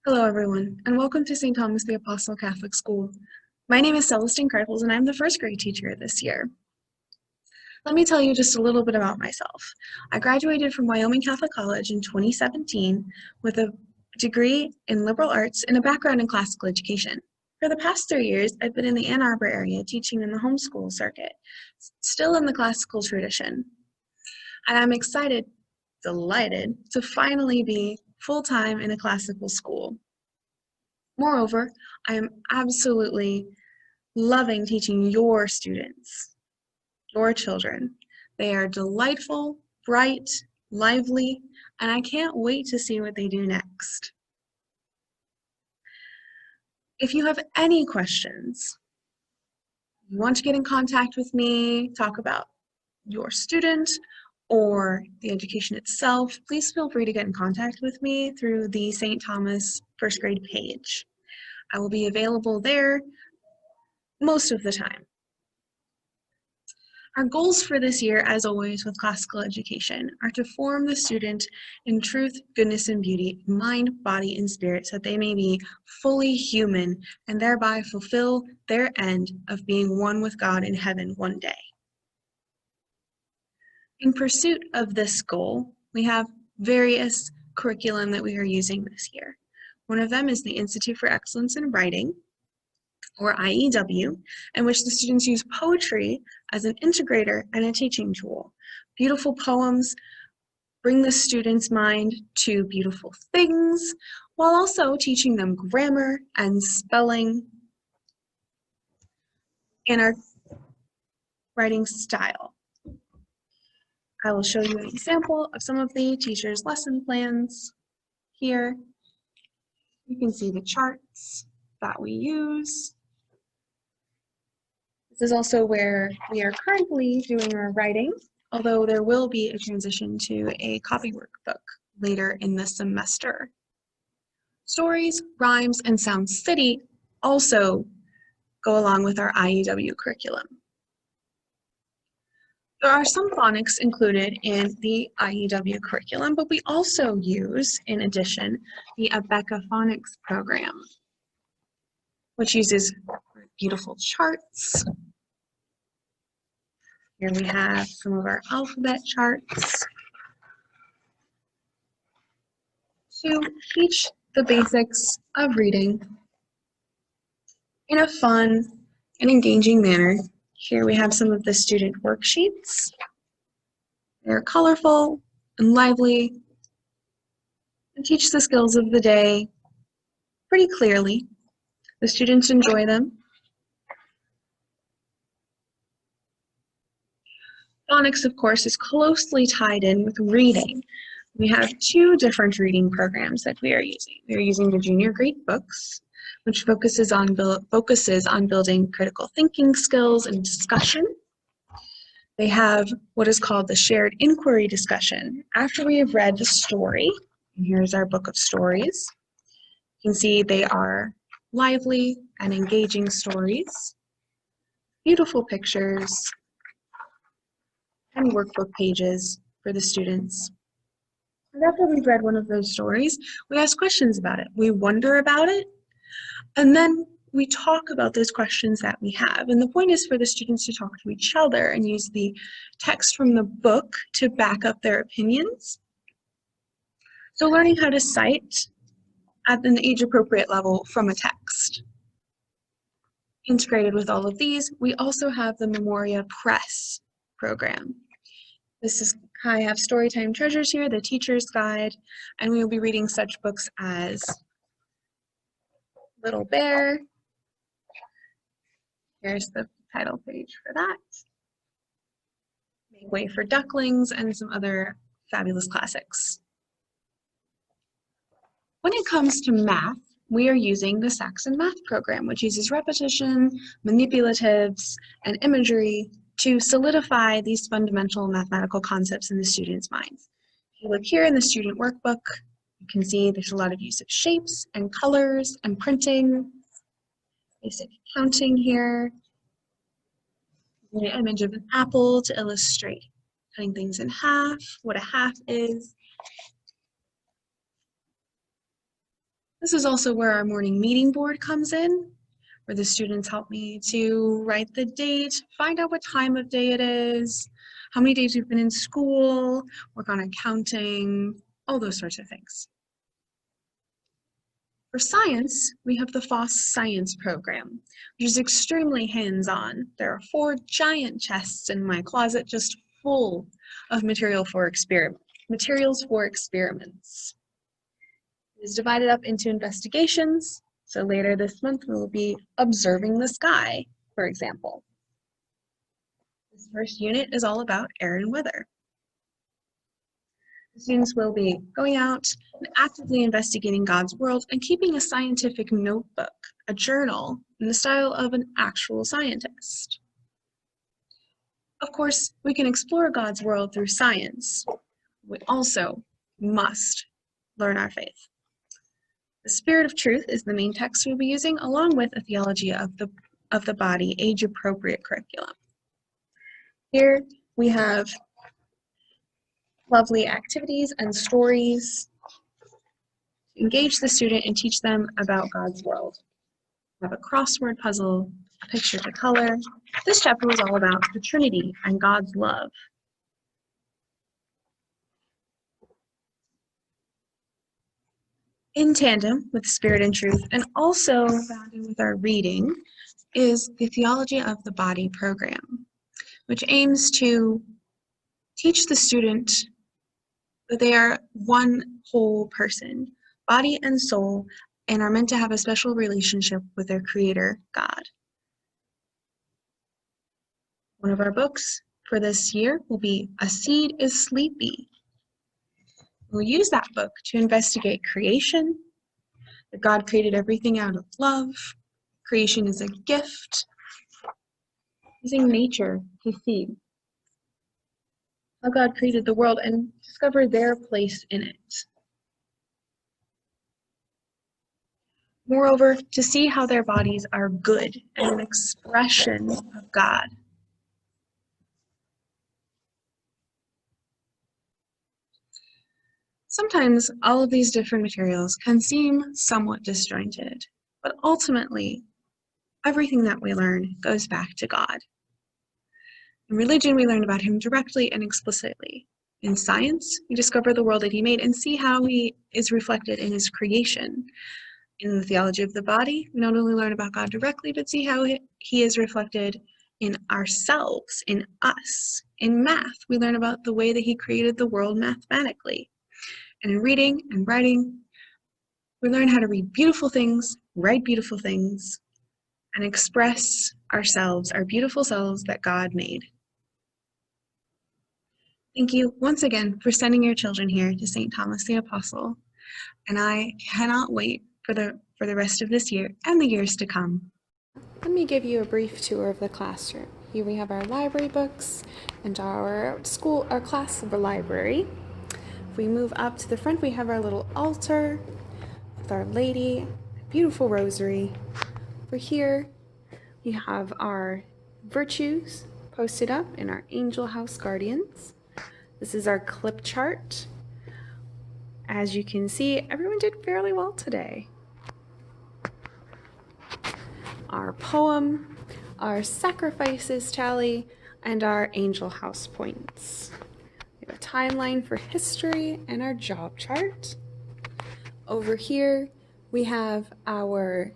Hello, everyone, and welcome to St. Thomas the Apostle Catholic School. My name is Kreifels, and I'm the first grade teacher this year. Let me tell you just a little bit about myself. I graduated from Wyoming Catholic College in 2017 with a degree in liberal arts and a background in classical education. For the past 3 years, I've been in the Ann Arbor area teaching in the homeschool circuit, still in the classical tradition. And I'm delighted to finally be full-time in a classical school. Moreover, I am absolutely loving teaching your students, your children. They are delightful, bright, lively, and I can't wait to see what they do next. If you have any questions, you want to get in contact with me, talk about your student or the education itself, please feel free to get in contact with me through the St. Thomas first grade page. I will be available there most of the time. Our goals for this year, as always with classical education, are to form the student in truth, goodness, and beauty, mind, body, and spirit, so that they may be fully human and thereby fulfill their end of being one with God in heaven one day. In pursuit of this goal, we have various curriculum that we are using this year. One of them is the Institute for Excellence in Writing, or IEW, in which the students use poetry as an integrator and a teaching tool. Beautiful poems bring the student's mind to beautiful things, while also teaching them grammar and spelling in our writing style. I will show you an example of some of the teacher's lesson plans here. You can see the charts that we use. This is also where we are currently doing our writing, although there will be a transition to a copy workbook later in the semester. Stories, rhymes, and Sound City also go along with our IEW curriculum. There are some phonics included in the IEW curriculum, but we also use, in addition, the Abeka Phonics program, which uses beautiful charts. Here we have some of our alphabet charts to teach the basics of reading in a fun and engaging manner. Here we have some of the student worksheets. They're colorful and lively and teach the skills of the day pretty clearly. The students enjoy them. Phonics, of course, is closely tied in with reading. We have two different reading programs that we are using. We are using the junior grade books, which focuses on building critical thinking skills and discussion. They have what is called the shared inquiry discussion. After we have read the story, and here's our book of stories, you can see they are lively and engaging stories, beautiful pictures, and workbook pages for the students. And after we've read one of those stories, we ask questions about it. We wonder about it, and then we talk about those questions that we have. And the point is for the students to talk to each other and use the text from the book to back up their opinions. So learning how to cite at an age-appropriate level from a text. Integrated with all of these, we also have the Memoria Press program. I have Storytime Treasures here, the teacher's guide, and we will be reading such books as Little Bear. Here's the title page for that. Make Way for Ducklings, and some other fabulous classics. When it comes to math, we are using the Saxon Math program, which uses repetition, manipulatives, and imagery to solidify these fundamental mathematical concepts in the students' minds. If you look here in the student workbook, you can see there's a lot of use of shapes and colors and printing, basic counting here, an image of an apple to illustrate cutting things in half, what a half is. This is also where our morning meeting board comes in, where the students help me to write the date, find out what time of day it is, how many days we've been in school, work on accounting, all those sorts of things. For science, we have the FOSS science program, which is extremely hands-on. There are 4 giant chests in my closet just full of materials for experiments. It is divided up into investigations, so later this month we will be observing the sky, for example. This first unit is all about air and weather. The students will be going out and actively investigating God's world and keeping a scientific notebook, a journal, in the style of an actual scientist. Of course, we can explore God's world through science. We also must learn our faith. The Spirit of Truth is the main text we'll be using, along with a theology of the body, age-appropriate curriculum. Here we have lovely activities and stories to engage the student and teach them about God's world. We have a crossword puzzle, a picture to color. This chapter was all about the Trinity and God's love. In tandem with Spirit and Truth, and also found in with our reading, is the Theology of the Body program, which aims to teach the student that they are one whole person, body and soul, and are meant to have a special relationship with their Creator, God. One of our books for this year will be A Seed is Sleepy. We'll use that book to investigate creation, that God created everything out of love, creation is a gift, using nature to see how God created the world and discover their place in it. Moreover, to see how their bodies are good and an expression of God. Sometimes all of these different materials can seem somewhat disjointed, but ultimately, everything that we learn goes back to God. In religion, we learn about Him directly and explicitly. In science, we discover the world that He made and see how He is reflected in His creation. In the theology of the body, we not only learn about God directly, but see how He is reflected in ourselves, in us. In math, we learn about the way that He created the world mathematically. And in reading and writing, we learn how to read beautiful things, write beautiful things, and express ourselves, our beautiful selves that God made. Thank you once again for sending your children here to St. Thomas the Apostle, and I cannot wait for the rest of this year and the years to come. Let me give you a brief tour of the classroom. Here we have our library books and our class library. If we move up to the front, we have our little altar with Our Lady, beautiful rosary. Over here, we have our virtues posted up in our angel house guardians. This is our clip chart. As you can see, everyone did fairly well today. Our poem, our sacrifices tally, and our angel house points. We have a timeline for history and our job chart. Over here, we have our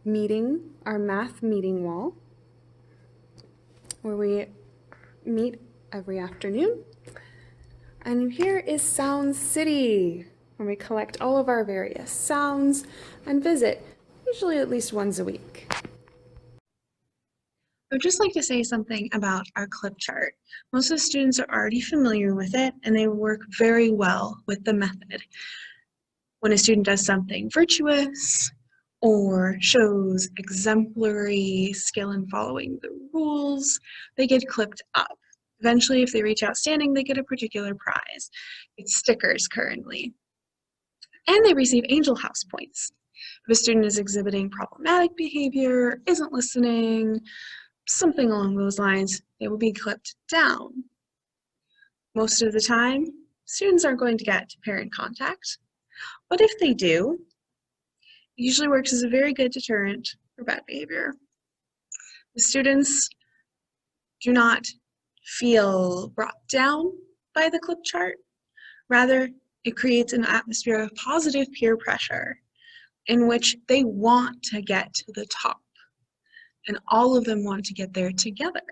meeting, our math meeting wall, where we meet every afternoon. And here is Sound City, where we collect all of our various sounds and visit, usually at least once a week. I would just like to say something about our clip chart. Most of the students are already familiar with it, and they work very well with the method. When a student does something virtuous or shows exemplary skill in following the rules, they get clipped up. Eventually, if they reach outstanding, they get a particular prize. It's stickers currently. And they receive angel house points. If a student is exhibiting problematic behavior, isn't listening, something along those lines, they will be clipped down. Most of the time, students aren't going to get parent contact, but if they do, It usually works as a very good deterrent for bad behavior. The students do not feel brought down by the clip chart. Rather, it creates an atmosphere of positive peer pressure in which they want to get to the top, and all of them want to get there together.